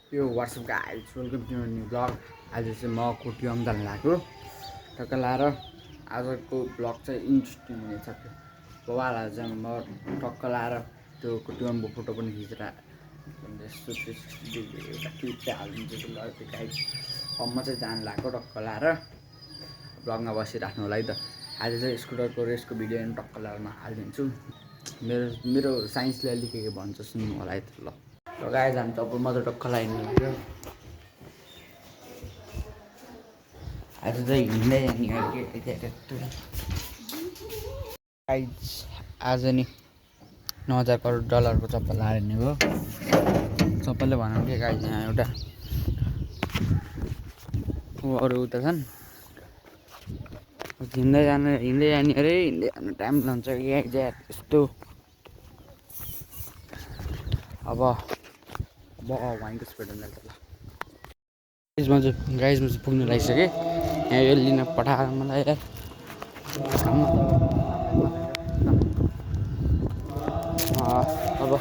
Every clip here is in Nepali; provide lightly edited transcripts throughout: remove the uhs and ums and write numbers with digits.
यो what's up guys welcome to new blog. आज चाहिँ म कुटियम जान लाग्यो टक्क लाएर आजको ब्लग चाहिँ इन्ट्रेस्टिङ हुनेछ। बाबालाई चाहिँ म टक्क लाएर त्यो कुटियमको फोटो पनि खिचेर यस्तो 360 डिग्री एउटा क्लिप चाहिँ हालिदिन्छु। ल त्यो गाइस अब म चाहिँ जान लाग्यो टक्क लाएर ब्लगमा बसिराख्नु होला है त। आज चाहिँ स्कुटरको रेसको भिडियो पनि टक्क लाएर म हालिदिन्छु। मेरो साइन्सले अलिक के भन्छ सुन्नु होला है त। ल गाइस हामी त अब म त टक्क लाइन लाग्यो। आज चाहिँ हिँड्दै गाइस आज नि 9,000 करोड डलरको चप्पल लाएर हिँडेको। सबैले भनौँ के गाइस यहाँ एउटा अरू उता छन् हिँड्दै जाने अरे हिँड्दै जानु टाइम लान्छ कि यस्तो। अब वाइनको स्पिड हुँदैन त। ल गाइस म चाहिँ पुग्नु लागिसकेँ। यहाँ यो लिन पठाएर मलाई यार अब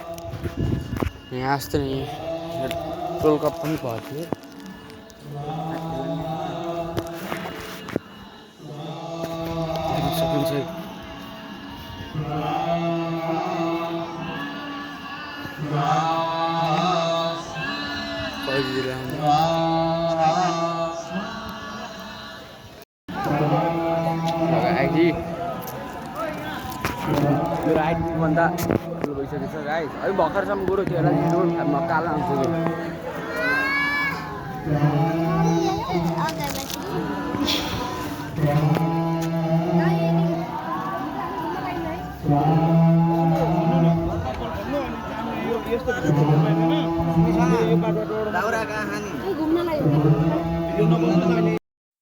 यहाँ अस्ति नै वर्ल्ड कप पनि भएको थियो। सकिन्छ मेरो आइडीभन्दा ठुलो भइसकेको छ गाइस। है भर्खरसम्म गुरु थियो होला म कालो आउँछु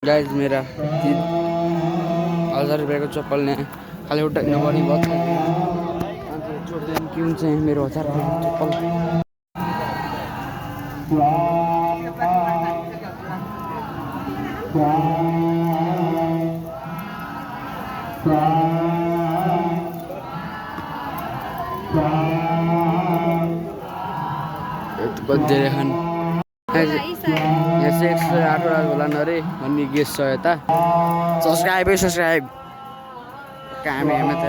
गाइस। मेरा 1000 रुपियाँको चप्पल ने खालि एउटा नगरी भयो छोड्दैन कि हुन्छ मेरो 1000 रुपियाँको चप्पल। बजेर खान यहाँ चाहिँ 108 होला नरे भन्ने गेस छ यता। सब्सक्राइब काम हेर्न त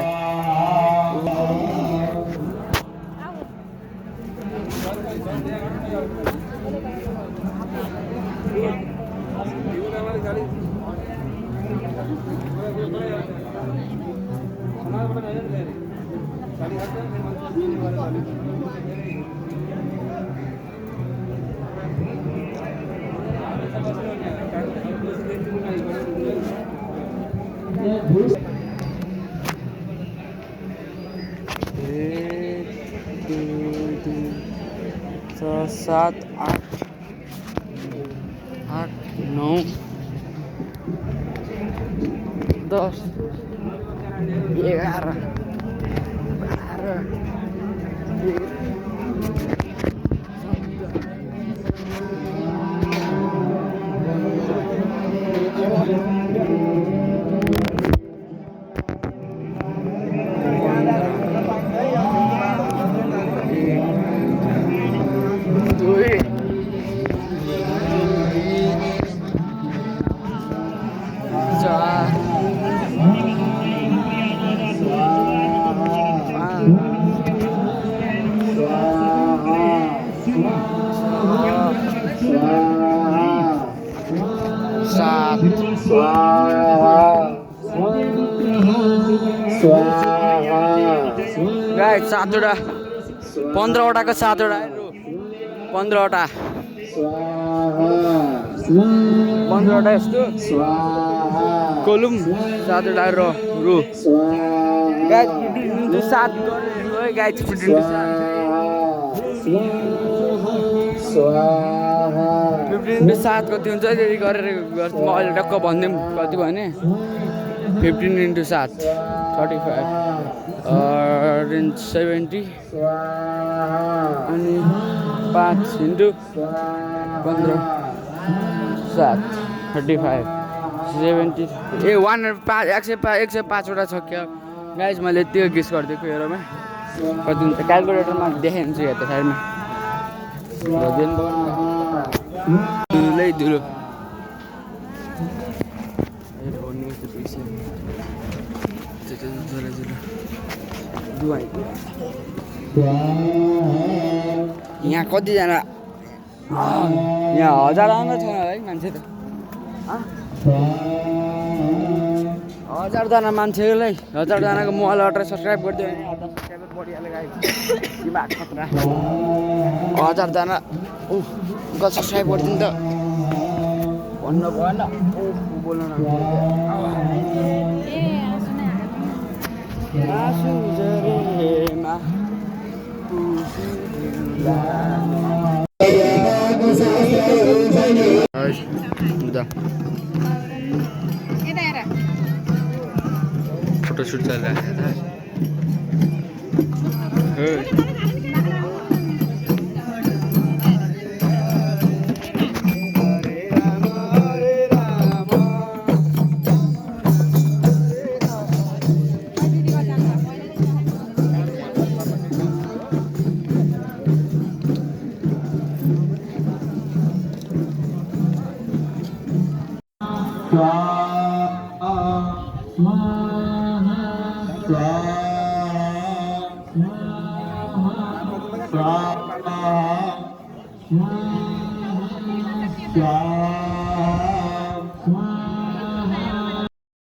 सात आठ 9 10 11 गाइस 7वटा 15वटाको 7वटा 15वटा 15वटा यस्तो कोलुम 7वटा रु गाइस 7 गरेर गाइस 7 कति हुन्छ त्यति गरेर म अहिले टक्क भनिदिउँ कति भने 15 × 7 35 70 अनि 5 × 15 7 35 70 ए 105वटा छ क्या गाइस। मैले त्यो गेस गरिदिएको हेरमा कति हुन्छ क्यालकुलेटरमा देखाइदिन्छु यहाँ त साइडमा। धुलै धुलो यहाँ कतिजना यहाँ 1000 आउँदा छैन है मान्छे त 1000जना मान्छेलाई 1000जनाको मोबाइल अटेर सब्सक्राइब गरिदियो भने आधा सब्सक्राइबर बढिहाल्यो गाइस दिमाग खतरा 1000जना गल सब्सक्राइब गरिदिनु त भन्नु भएन बोल्न फोटोशूट चल रहा है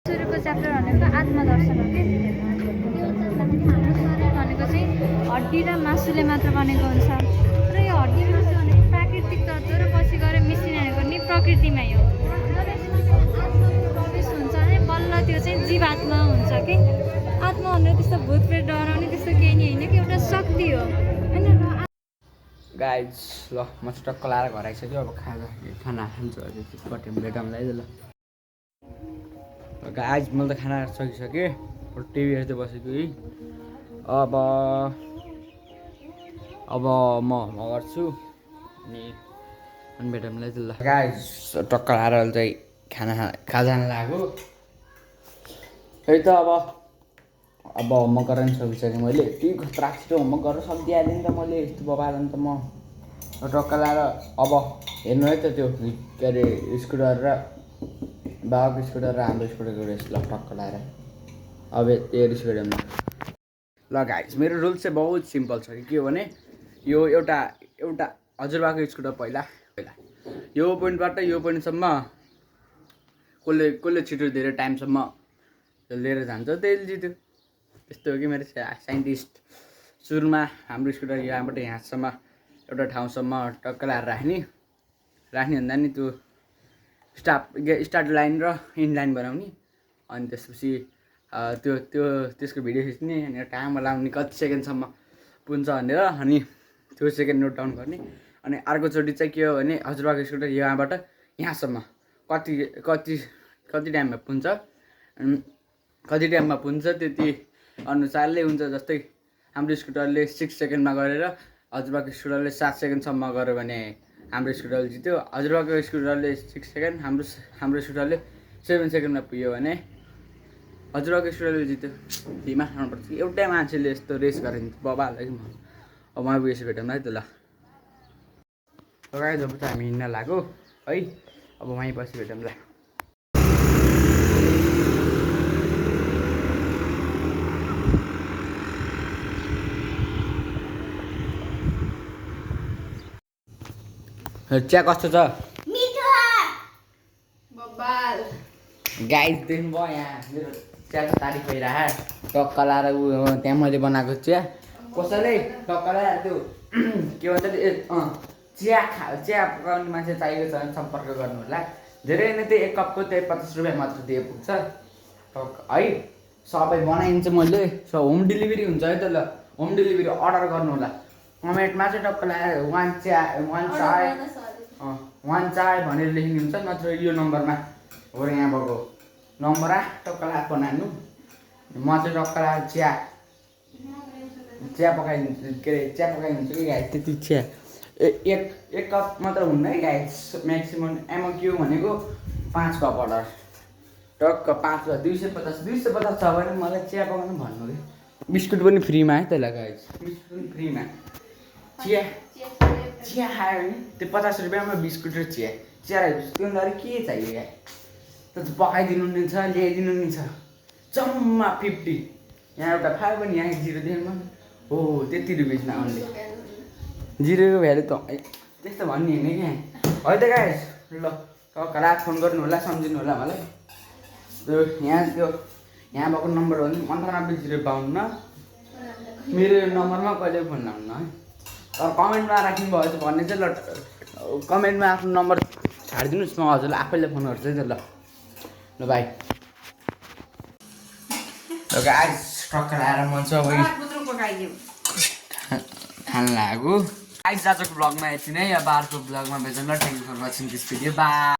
सुरुको च्याप्टर भनेको आत्मदर्शन हो कि भनेको चाहिँ हड्डी र मासुले मात्र बनेको हुन्छ र यो हड्डी मासु भनेको प्राकृतिक तत्त्व र पछि गएर मिसिरहेको नि प्रकृतिमै हो जब यसमा आत्माको प्रवेश हुन्छ भने बल्ल त्यो चाहिँ जीवात्मा हुन्छ कि आत्मा भनेर त्यस्तो भूतप्रेत डराउने त्यस्तो केही नि होइन कि एउटा शक्ति हो होइन गाइज ल म टक्क लाएर घर आइसक्यो अब खाना खान्छु अझै कति भेटाउँला है ल गाइज मैले त खाना सकिसकेँ टिभी हेर्दै बसेको है अब म गर्छु अनि भेटाउँला है ल गाइज टक्क लाएर चाहिँ खाना खाजान लाग्यो त्यही त अब होमवर्क गरेर पनि सकिसकेँ मैले के खतरा छिटो होमवर्क गरेर सकिहालेँ नि त मैले यस्तो बबाल अन्त म टक्क लाएर अब हेर्नु है त त्यो के अरे स्कुटर र बाबाको स्कुटर र हाम्रो स्कुटरको रेस ल टक्क लाएर अब त्यो रेस गऱ्यौँ ल गाइस मेरो रुल चाहिँ बहुत सिम्पल छ कि के हो भने यो एउटा हजुरबाको स्कुटर पहिला यो पोइन्टबाट यो पोइन्टसम्म कसले छिटो धेरै टाइमसम्म लिएर जान्छ त्यसले जित्यो त्यस्तो हो कि मेरो साइन्टिस्ट सुरुमा हाम्रो स्कुटर यहाँबाट यहाँसम्म एउटा ठाउँसम्म टक्क लाएर राख्ने भन्दा नि त्यो स्टार्ट लाइन र इन्ड लाइन बनाउने अनि त्यसपछि त्यसको भिडियो खिच्ने अनि टाइममा लाउने कति सेकेन्डसम्म पुग्छ भनेर अनि त्यो सेकेन्ड नोट डाउन गर्ने अनि अर्कोचोटि चाहिँ के हो भने हजुरबाको स्कुटर यहाँबाट यहाँसम्म कति टाइममा पुग्छ त्यति अनुसारले हुन्छ जस्तै हाम्रो स्कुटरले 6 सेकेन्डमा गरेर हजुरबाको स्कुटरले 7 सेकेन्डसम्म गर्यो भने हाम्रो स्कुटरले जित्यो हजुरबाको स्कुटरले 6 सेकेन्ड हाम्रो स्कुटरले 7 सेकेन्डमा पुग्यो भने हजुरबाको स्कुटरले जित्यो दिमाग खानुपर्छ एउटै मान्छेले यस्तो रेस गरे नि बबाल है म अब म गएपछि भेटौँ है त ल गाइस अब त हामी हिँड्न लाग्यो है अब वहीँ पछि भेटौँ ल चिया कस्तो छ गाइस देख्नुभयो यहाँ मेरो चियाको तारिफ भइरहेको टक्क लाएर त्यहाँ मैले बनाएको चिया कसैले टक्क लाएर त्यो के भन्छ चिया पकाउने मान्छे चाहिएको छ भने सम्पर्क गर्नु होला धेरै नै त्यो 1 कपको त्यही 50 रुपियाँ मात्र दिए पुग्छ है सबै बनाइन्छ मैले होम डेलिभरी हुन्छ है त ल होम डेलिभरी अर्डर गर्नु होला कमेन्टमा चाहिँ टक्क लाएर वान चाय भनेर लेख्नुहुन्छ नत्र यो नम्बरमा हो यहाँ भएको नम्बरमा टक्क लाएर बनाउनु म चाहिँ टक्क लाएर चिया पकाइदिन्छु के अरे चिया पकाइदिन्छु कि गाइस त्यति चिया एक कप मात्र हुन्न है गाइस म्याक्सिमम् एमक्यू भनेको 5 कप अर्डर टक्क 5 250 छ भने मलाई चिया पकाउनु भन्नु कि बिस्कुट पनि फ्रीमा है त्यसलाई गाइस बिस्कुट पनि फ्रीमा चिया चिया खायो भने त्यो 50 रुपियाँमा बिस्कुट र चिया चिया त्योभन्दा अरू के चाहियो यहाँ त पकाइदिनु नि छ ल्याइदिनु नि छ जम्मा 50 यहाँ एउटा खायो भने यहाँ 0 दिनमा हो त्यति रुपियाँमा आउने 0 को भ्यालु त त्यस्तो भन्ने होइन क्या है त गाइस ल कला फोन गर्नु होला सम्झिनु होला मलाई त्यो यहाँ भएको नम्बर हो भने 9805 मेरो नम्बरमा कहिले फोन लाउनु है तर कमेन्टमा राख्नु भयो भने चाहिँ ल कमेन्टमा आफ्नो नम्बर छाडिदिनुहोस् म हजुरलाई आफैले फोन गर्छु है त ल बाई ल गाइस टक्क लाएर मन चाहिँ खान लाग्यो गाइस आजको ब्लगमा यति नै अब अर्को ब्लगमा भेट्छौँ ल thank you for watching this video by